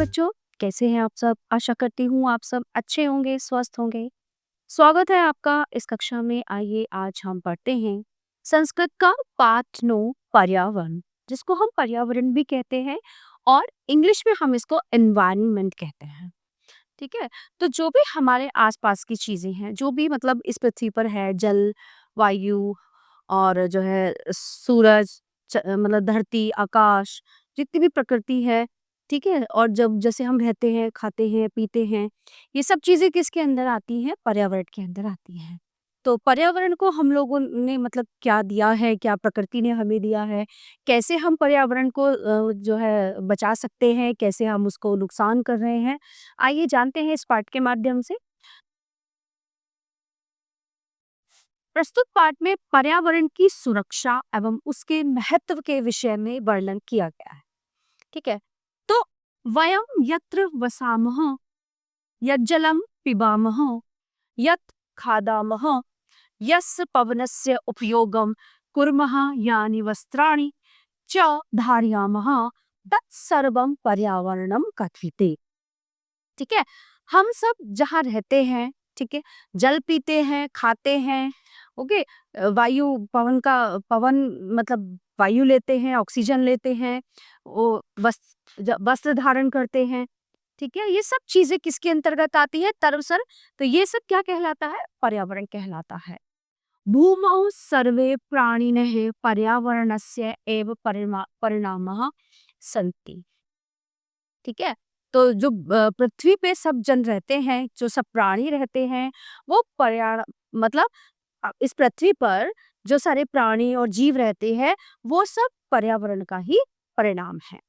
बच्चों, कैसे हैं आप सब? आशा करती हूँ आप सब अच्छे होंगे, स्वस्थ होंगे। स्वागत है आपका इस कक्षा में। आइए आज हम पढ़ते हैं संस्कृत का पाठ 9 पर्यावरण, जिसको हम पर्यावरण भी कहते हैं और इंग्लिश में हम इसको एनवायरनमेंट कहते हैं। ठीक है? तो जो भी हमारे आसपास की चीजें हैं, जो भी मतलब इस पृथ्वी पर है, जल, वायु और जो है सूरज, मतलब धरती, आकाश, जितनी भी प्रकृति है, ठीक है? और जब जैसे हम रहते हैं, खाते हैं, पीते हैं, ये सब चीज़ें किसके अंदर आती हैं? पर्यावरण के अंदर आती हैं। तो पर्यावरण को हम लोगों ने मतलब क्या दिया है, क्या प्रकृति ने हमें दिया है, कैसे हम पर्यावरण को जो है बचा सकते हैं, कैसे हम उसको नुकसान कर रहे हैं, आइए जानते हैं इस पाठ के माध्यम से। प्रस्तुत पाठ में पर्यावरण की सुरक्षा एवं उसके महत्व के विषय में वर्णन किया गया है। ठीक है? तो वयम यत्र वसामः यज्जलं पिबामः यत् खादामः यस्य पवनस्य उपयोगं कुर्मः यानि वस्त्राणि च धारयामः तत्सर्वं पर्यावरणं कथ्यते। ठीक है? हम सब जहाँ रहते हैं, ठीक है, जल पीते हैं, खाते हैं, ओके, वायु, पवन मतलब वायु लेते हैं, ऑक्सीजन लेते हैं, वो वस्त्र धारण करते हैं, ठीक है, ये सब चीजें किसके अंतर्गत आती है? तरवसर। तो ये सब क्या कहलाता है? पर्यावरण कहलाता है। भूमौ सर्वे प्राणिनः पर्यावरणस्य एव परिणामः सन्ति। ठीक है? तो जो पृथ्वी पे सब जन रहते हैं, जो सब प्राणी रहते हैं, वो मतलब इस पृथ्वी पर जो सारे प्राणी और जीव रहते हैं, वो सब पर्यावरण का ही परिणाम है।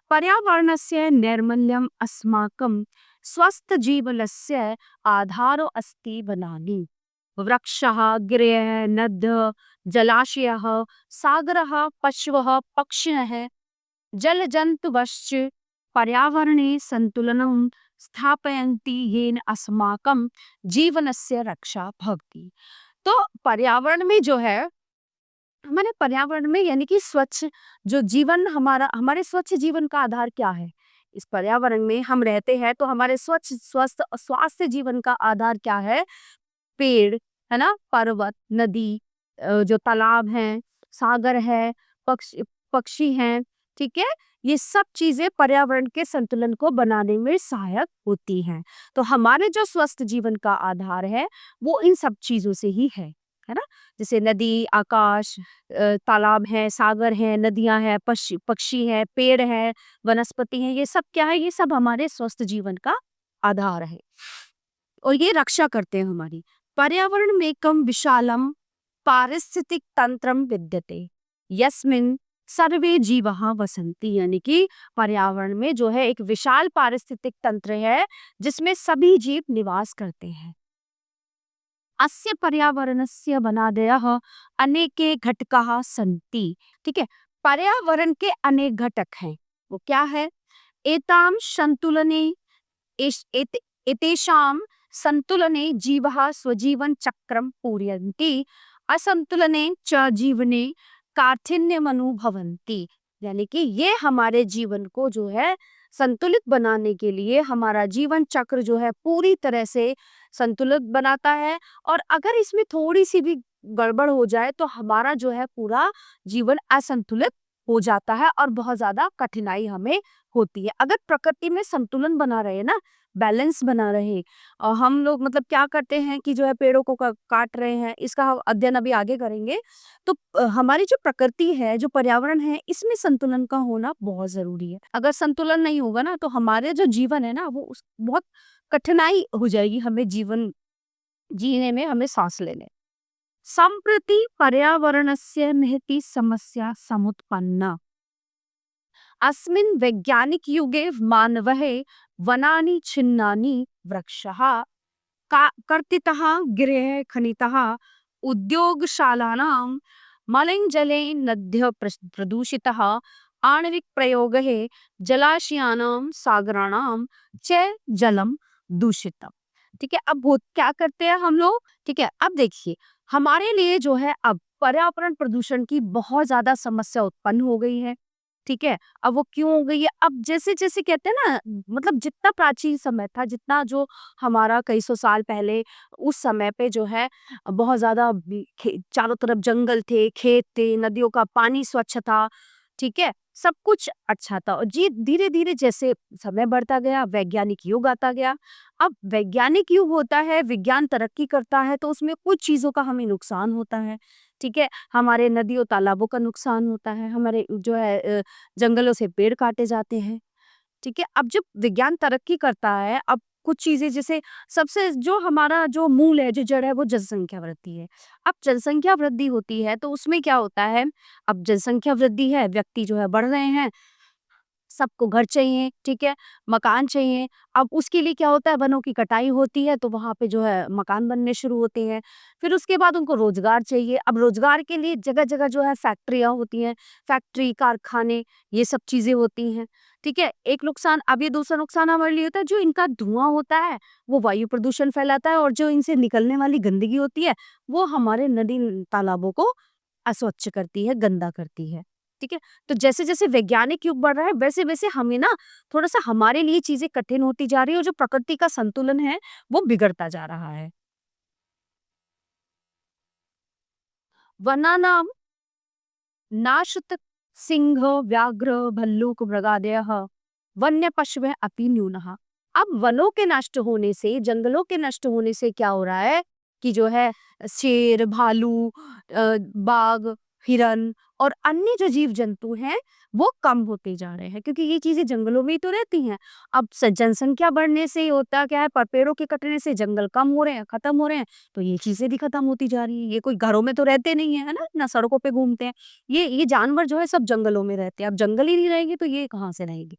पर्यावरणस्य नैर्मल्यम् अस्माकं स्वस्थजीवनस्य आधारो अस्ति वनानि। वृक्षः, गिरयः, नद्यः, जलाशयः, सागरः, पशवः, पक्षिणः, जलजन्तवश्च पर्यावरणे संतुलनं स्थापयन्ति येन अस्माकं जीवनस्य रक्षा भवति। तो पर्यावरण में जो है, हमारे पर्यावरण में यानी कि स्वच्छ जो जीवन, हमारे स्वच्छ जीवन का आधार क्या है? इस पर्यावरण में हम रहते हैं, तो हमारे स्वच्छ स्वस्थ स्वास्थ्य जीवन का आधार क्या है? पेड़, है ना? पर्वत, नदी, जो तालाब हैं, सागर है, पक्षी हैं, ठीक है? ये सब चीजें पर्यावरण के संतुलन को बनाने में सहायक होती हैं। तो हमारे जो स्वस्थ जीवन का आधार है, वो इन सब चीजों से ही है ना? जैसे नदी, आकाश, तालाब है, सागर है, नदियां हैं, पक्षी है, पेड़ है, वनस्पति है, ये सब क्या है? ये सब हमारे स्वस्थ जीवन का आधार है और ये रक्षा करते हैं हमारी। पर्यावरण में कम विशालम पारिस्थितिक तंत्रम विद्यते यस्मिन सर्वे जीवः वसंती, यानी कि पर्यावरण में जो है एक विशाल पारिस्थितिक तंत्र है जिसमें सभी जीव निवास करते हैं। अस्य पर्यावरणस्य वनादयः अनेके घटकाः सन्ति। ठीक है? पर्यावरण के अनेक घटक हैं। वो क्या है? एतां संतुलने एतेषां संतुलने जीवः स्वजीवन चक्रं पूरयन्ति असंतुलने च जीवने काठिन्यमनुभवन्ति। यानी कि ये हमारे जीवन को जो है संतुलित बनाने के लिए हमारा जीवन चक्र जो है पूरी तरह से संतुलित बनाता है, और अगर इसमें थोड़ी सी भी गड़बड़ हो जाए तो हमारा जो है पूरा जीवन असंतुलित हो जाता है और बहुत ज्यादा कठिनाई हमें होती है। अगर प्रकृति में संतुलन बना रहे ना, बैलेंस बना रहे, और हम लोग मतलब क्या करते हैं कि जो है पेड़ों को काट रहे हैं, इसका हम अध्ययन अभी आगे करेंगे। तो हमारी जो प्रकृति है, जो पर्यावरण है, इसमें संतुलन का होना बहुत जरूरी है। अगर संतुलन नहीं होगा ना, तो हमारे जो जीवन है ना, वो बहुत कठिनाई हो जाएगी हमें जीवन जीने में, हमें सांस लेने। संप्रति पर्यावरणस्य महती समस्या समुत्पन्ना। अस्मिन् वैज्ञानिक युगे मानवः वनानि छिन्नानि वृक्षः कर्तितः गिरः खनितः उद्योगशालानां मलिनजले नद्यः प्रदूषितः आणविक प्रयोगः जलाशयानां सागराणां च जलम दूषितम्। ठीक है? अब वो क्या करते हैं हम लोग? ठीक है, अब देखिए, हमारे लिए जो है अब पर्यावरण प्रदूषण की बहुत ज्यादा समस्या उत्पन्न हो गई है। ठीक है? अब वो क्यों हो गई है? अब जैसे-जैसे कहते हैं ना, मतलब जितना प्राचीन समय था, जितना जो हमारा कई सौ साल पहले उस समय पे जो है बहुत ज़्यादा चारों तरफ जंगल थे, खेत थे, नदियों का पानी स्वच्छ था, ठीक है? सब कुछ अच्छा था और जी धीरे-धीरे जैसे समय बढ़ता गया, वैज्ञानिक युग आता गया। अब वैज्ञानिक युग होता है, विज्ञान तरक्की करता है तो उसमें कुछ चीज़ों का हमें नुकसान होता है, ठीक है? हमारे नदियों, तालाबों का नुकसान होता है, हमारे जो है जंगलों से पेड़ काटे जाते हैं, ठीक है? अब जब विज्ञान तरक्की करता है, अब कुछ चीज़ें जैसे सबसे जो हमारा जो मूल है, जो जड़ है वो जनसंख्या वृद्धि है। अब जनसंख्या वृद्धि होती है तो उसमें क्या होता है, अब जनसंख्या वृद्धि है, व्यक्ति जो है बढ़ रहे हैं, सबको घर चाहिए, ठीक है? मकान चाहिए। अब उसके लिए क्या होता है, वनों की कटाई होती है तो वहाँ पे जो है मकान बनने शुरू होते हैं। फिर उसके बाद उनको रोज़गार चाहिए। अब रोज़गार के लिए जगह-जगह जो है फैक्ट्रियाँ होती हैं, फैक्ट्री, कारखाने ये सब चीज़ें होती हैं, ठीक है? एक नुकसान। अब ये दूसरा नुकसान हमारे लिए होता है, जो इनका धुआँ होता है, वो वायु प्रदूषण फैलाता है और जो इनसे निकलने वाली गंदगी होती है, वो हमारे नदी तालाबों को अस्वच्छ करती है, गंदा करती है, ठीक है? तो जैसे-जैसे वैज्ञानिक युग बढ़ रहा है, वैसे-वैसे हमें ना थोड़ा-सा हमारे लिए चीज़ें कठिन होती जा रही है और जो प्रकृति का संतुलन है, वो बिगड़ता जा रहा है। वनानां नाशत सिंह, व्याघ्र, भल्लूक, मृगादयः, वन्य पशवः अपि न्यूनः। अब वनों के नष्ट होने से, जंगलों के नष्ट होने से क्या हो रहा है कि जो है शेर, भालू, बाघ, हिरन और अन्य जो जीव जंतु हैं वो कम होते जा रहे हैं क्योंकि ये चीजें जंगलों में ही तो रहती हैं। अब जनसंख्या बढ़ने से होता क्या है, पर पेड़ों के कटने से जंगल कम हो रहे हैं, खत्म हो रहे हैं, तो ये चीजें भी खत्म होती जा रही है। ये कोई घरों में तो रहते नहीं है, है ना सड़कों पे घूमते हैं। ये जानवर जो है सब जंगलों में रहते हैं। अब जंगल ही नहीं रहेंगे तो ये कहाँ से रहेंगे।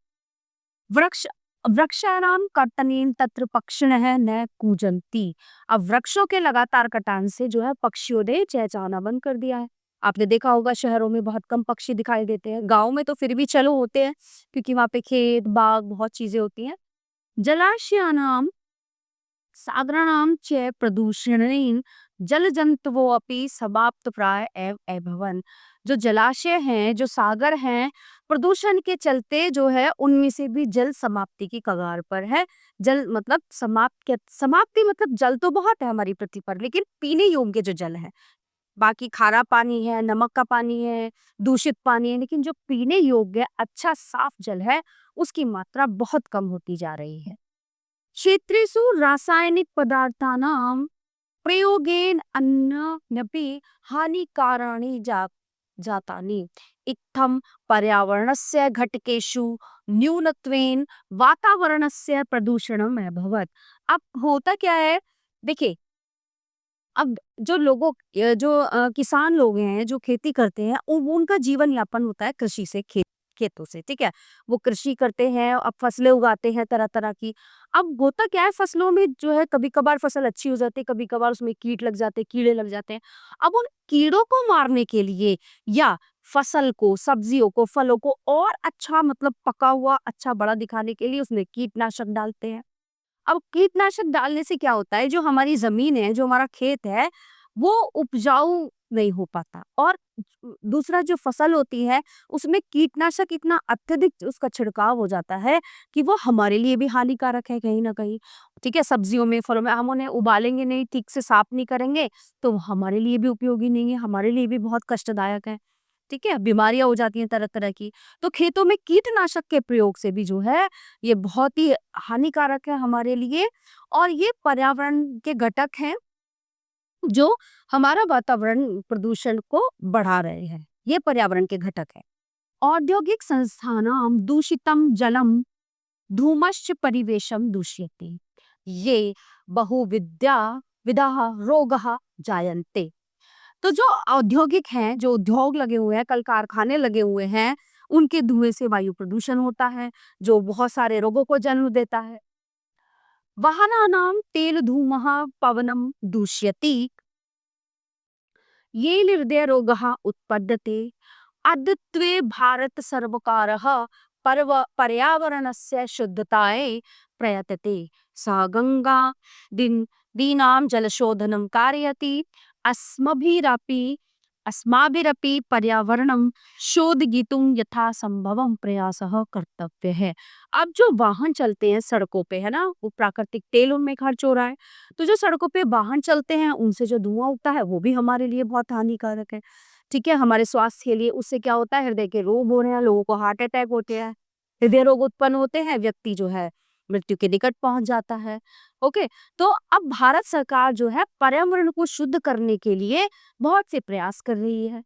वृक्ष वृक्षाणाम कर्तनेन तत्र पक्षिणः न कूजन्ति। अब वृक्षों के लगातार कटान से जो है पक्षियों ने चहचहाना बंद कर दिया है। आपने देखा होगा शहरों में बहुत कम पक्षी दिखाई देते हैं, गाँव में तो फिर भी चलो होते हैं क्योंकि वहाँ पे खेत, बाग बहुत चीजें होती हैं। जलाशयानां सागराणां च प्रदूषणेन जलजन्तवोऽपि समाप्तप्राय एव अभवन्। जो जलाशय हैं, जो सागर हैं, प्रदूषण के चलते जो है उनमें से भी जल समाप्ति की कगार पर है। जल मतलब समाप्ति मतलब जल तो बहुत है हमारी पृथ्वी पर, लेकिन पीने योग्य जो जल है, बाकी खारा पानी है, नमक का पानी है, दूषित पानी है, लेकिन जो पीने योग्य अच्छा साफ जल है, उसकी मात्रा बहुत कम होती जा रही है। क्षेत्रेषु रासायनिक पदार्थानां प्रयोगेन अन्यान्यपि हानिकाराणि जातानि। इत्थं पर्यावरणस्य घटकेषु न्यूनत्वेन वातावरणस्य प्रदूषणम् अभवत्। अब होता क्या है, देखिए, अब जो किसान लोग हैं, जो खेती करते हैं, उनका जीवन यापन होता है कृषि से, खेतों से, ठीक है? वो कृषि करते हैं, अब फसलें उगाते हैं तरह-तरह की। अब होता क्या है, फसलों में जो है कभी-कभार फसल अच्छी हो जाती है, कभी-कभार उसमें कीट लग जाते हैं, कीड़े लग जाते हैं। अब उन कीड़ों को मारने के लिए या फसल को, सब्जियों को, फलों को और अच्छा मतलब पका हुआ अच्छा बड़ा दिखाने के लिए उसमें कीटनाशक डालते हैं। अब कीटनाशक डालने से क्या होता है, जो हमारी ज़मीन है, जो हमारा खेत है, वो उपजाऊ नहीं हो पाता और दूसरा जो फसल होती है, उसमें कीटनाशक इतना अत्यधिक उसका छिड़काव हो जाता है कि वो हमारे लिए भी हानिकारक है कहीं न कहीं, ठीक है? सब्जियों में, फलों में हम उन्हें उबालेंगे नहीं, ठीक से साफ नहीं करेंगे, तो वो हमारे लिए भी उपयोगी नहीं है, हमारे लिए भी बहुत कष्टदायक है, ठीक है? बीमारियाँ हो जाती हैं तरह-तरह की। तो खेतों में कीटनाशक के प्रयोग से भी जो है, ये बहुत ही हानिकारक है हमारे लिए और ये पर्यावरण के घटक हैं जो हमारा वातावरण प्रदूषण को बढ़ा रहे हैं। ये पर्यावरण के घटक है। औद्योगिक संस्थानां दूषितं जलं धूमश्च परिवेशं दूषयति। ये बहुविद्या विधाः रोगः जायन्ते। तो जो औद्योगिक हैं, जो उद्योग लगे हुए हैं, कल कारखाने लगे हुए हैं, उनके धुएं से वायु प्रदूषण होता है, जो बहुत सारे रोगों को जन्म देता है। वाहनानां तेलधूमः पवनं दूषयति, येन हृदयरोगः उत्पद्यते। अद्यत्वे भारतसर्वकारः पर्यावरणस्य शुद्धतायै प्रयतते। सा गङ्गा दीनां जलशोधनं कारयति। अस्मभिरपि अस्माभिरपि पर्यावरणं शोधयितुं यथासंभवं प्रयासः कर्तव्य है। अब जो वाहन चलते हैं सड़कों पे, है ना, वो प्राकृतिक तेल उनमें खर्च हो रहा है। तो जो सड़कों पे वाहन चलते हैं उनसे जो धुआं उठता है वो भी हमारे लिए बहुत हानिकारक है। ठीक है, हमारे स्वास्थ्य के लिए उससे क्या होता है, हृदय के रोग हो रहे हैं, लोगों को हार्ट अटैक होते हैं, हृदय रोग उत्पन्न होते हैं, व्यक्ति जो है मृत्यु के निकट पहुंच जाता है। ओके, तो अब भारत सरकार जो है पर्यावरण को शुद्ध करने के लिए बहुत से प्रयास कर रही है।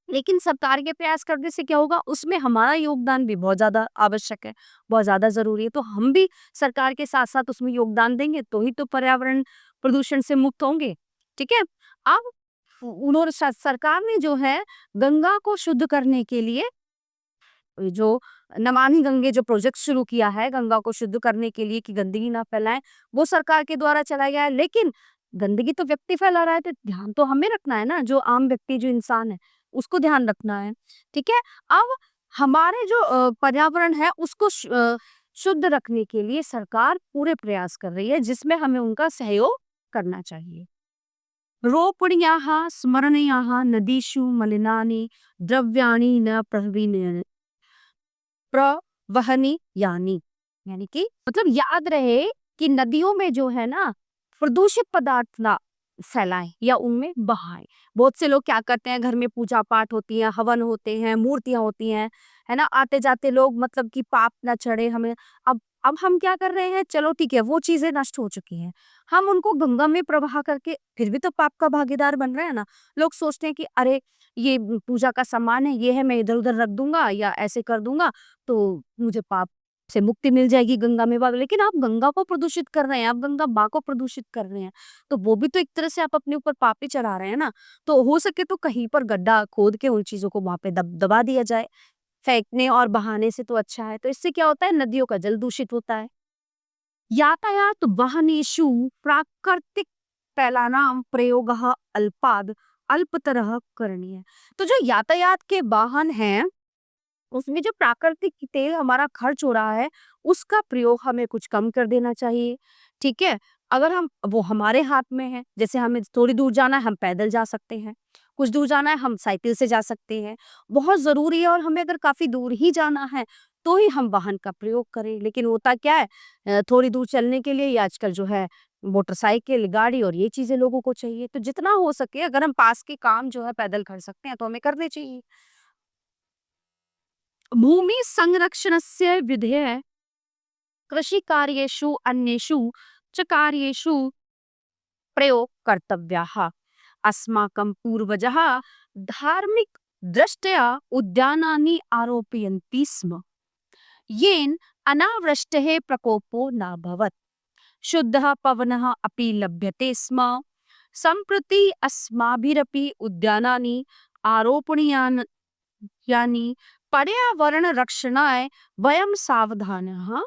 लेकिन सरकार के प्रयास करने से क्या होगा, उसमें हमारा योगदान भी बहुत ज्यादा आवश्यक है, बहुत ज्यादा जरूरी है। तो हम भी सरकार के साथ साथ उसमें योगदान देंगे तो ही तो पर्यावरण प्रदूषण से मुक्त होंगे। ठीक है, अब उन्होंने सरकार ने जो है गंगा को शुद्ध करने के लिए जो नमामि गंगे जो प्रोजेक्ट शुरू किया है गंगा को शुद्ध करने के लिए कि गंदगी ना फैलाएं, वो सरकार के द्वारा चलाया गया है। लेकिन गंदगी तो व्यक्ति फैला रहा है, तो ध्यान तो हमें रखना है ना, जो आम व्यक्ति जो इंसान है उसको ध्यान रखना है। ठीक है, अब हमारे जो पर्यावरण है उसको शुद्ध रखने के लिए सरकार पूरे प्रयास कर रही है, जिसमें हमें उनका सहयोग करना चाहिए। रोपणीयाः स्मरणीयाः नदीषु मलिनानि द्रव्याणि न प्रवहनी यानी कि मतलब याद रहे कि नदियों में जो है ना प्रदूषित पदार्थ ना फैलाएं या उनमें बहाएं। बहुत से लोग क्या करते हैं, घर में पूजा पाठ होती है, हवन होते हैं, मूर्तियां होती हैं, है ना, आते जाते लोग मतलब कि पाप ना चढ़े हमें। अब हम क्या कर रहे हैं, चलो ठीक है वो चीजें नष्ट हो चुकी हैं, हम उनको गंगा में प्रवाह करके फिर भी तो पाप का भागीदार बन रहे हैं ना। लोग सोचते हैं कि अरे ये पूजा का सामान है, ये है, मैं इधर उधर रख दूंगा या ऐसे कर दूंगा तो मुझे पाप से मुक्ति मिल जाएगी गंगा में वाला। लेकिन आप गंगा को प्रदूषित कर रहे हैं, आप गंगा माँ को प्रदूषित कर रहे हैं, तो वो भी तो एक तरह से आप अपने ऊपर पाप ही चढ़ा रहे हैं ना। तो हो सके तो कहीं पर गड्ढा खोद के उन चीजों को वहां पे दबा दिया जाए, फेंकने और बहाने से तो अच्छा है। तो इससे क्या होता है, नदियों का जल दूषित होता है। यातायात वाहनेषु प्राकृतिक तैलानां प्रयोगः अल्पाद अल्पतरः करणीय। तो जो यातायात के वाहन हैं उसमें जो प्राकृतिक तेल हमारा खर्च हो रहा है उसका प्रयोग हमें कुछ कम कर देना चाहिए। ठीक है, अगर हम वो हमारे हाथ में है, जैसे हमें थोड़ी दूर जाना है हम पैदल जा सकते हैं, कुछ दूर जाना है हम साइकिल से जा सकते हैं, बहुत जरूरी है और हमें अगर काफी दूर ही जाना है तो ही हम वाहन का प्रयोग करें। लेकिन होता क्या है, थोड़ी दूर चलने के लिए ये आजकल जो है मोटरसाइकिल गाड़ी और ये चीजें लोगों को चाहिए। तो जितना हो सके अगर हम पास के काम जो है पैदल कर सकते हैं तो हमें करने चाहिए। भूमि संरक्षणस्य विधेय कृषिकार्येषु अन्येषु च कार्येषु प्रयोग कर्तव्याः। अस्माकं पूर्वजः धार्मिक दृष्ट्या उद्यानानि आरोपयन्ति स्म, येन अनावृष्टेः प्रकोपो नाभवत्, शुद्धः पवनः अपि लभ्यते स्म। सम्प्रति अस्माभिरपि उद्यानानि आरोपणीयानि यानी पर्यावरण रक्षणाय वयम सावधानः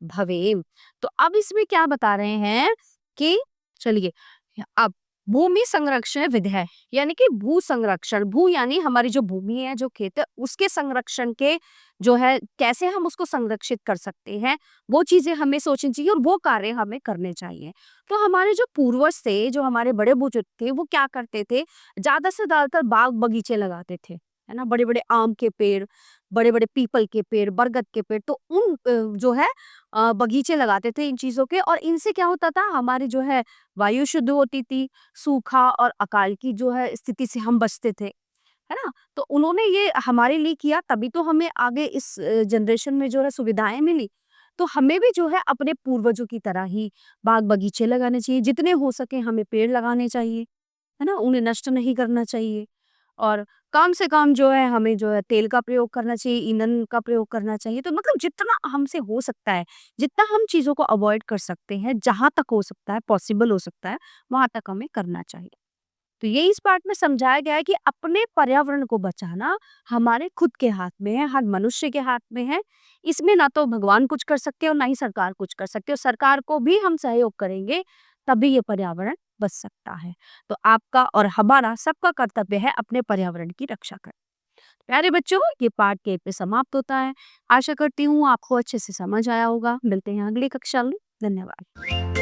भवेम। तो अब इसमें क्या बता रहे हैं कि चलिए अब भूमि संरक्षण विधेयक यानी कि भू संरक्षण, भू यानी हमारी जो भूमि है जो खेत है उसके संरक्षण के जो है कैसे हम उसको संरक्षित कर सकते हैं वो चीजें हमें सोचनी चाहिए और वो कार्य हमें करने चाहिए। तो हमारे जो पूर्वज थे, जो हमारे बड़े बुजुर्ग थे, वो क्या करते थे, ज्यादा से ज्यादातर बाग बगीचे लगाते थे, है ना, बड़े बड़े आम के पेड़, बड़े बड़े पीपल के पेड़, बरगद के पेड़, तो उन जो है बगीचे लगाते थे इन चीजों के। और इनसे क्या होता था, हमारी जो है वायु शुद्ध होती थी, सूखा और अकाल की जो है स्थिति से हम बचते थे, है ना। तो उन्होंने ये हमारे लिए किया तभी तो हमें आगे इस जनरेशन में जो है सुविधाएं मिली। तो हमें भी जो है अपने पूर्वजों की तरह ही बाग बगीचे लगाने चाहिए, जितने हो सके हमें पेड़ लगाने चाहिए, है ना, उन्हें नष्ट नहीं करना चाहिए। और कम से कम जो है हमें जो है तेल का प्रयोग करना चाहिए, ईंधन का प्रयोग करना चाहिए। तो मतलब जितना हमसे हो सकता है, जितना हम चीज़ों को अवॉइड कर सकते हैं, जहाँ तक हो सकता है, पॉसिबल हो सकता है, वहाँ तक हमें करना चाहिए। तो ये इस पार्ट में समझाया गया है कि अपने पर्यावरण को बचाना हमारे खुद के हाथ में है, हर मनुष्य के हाथ में है। इसमें ना तो भगवान कुछ कर सकते और ना ही सरकार कुछ कर सकती है। और सरकार को भी हम सहयोग करेंगे तभी ये पर्यावरण बच सकता है। तो आपका और हमारा सबका कर्तव्य है अपने पर्यावरण की रक्षा करना। प्यारे बच्चों, ये पार्ट के पे समाप्त होता है। आशा करती हूँ आपको अच्छे से समझ आया होगा। मिलते हैं अगली कक्षा में। धन्यवाद।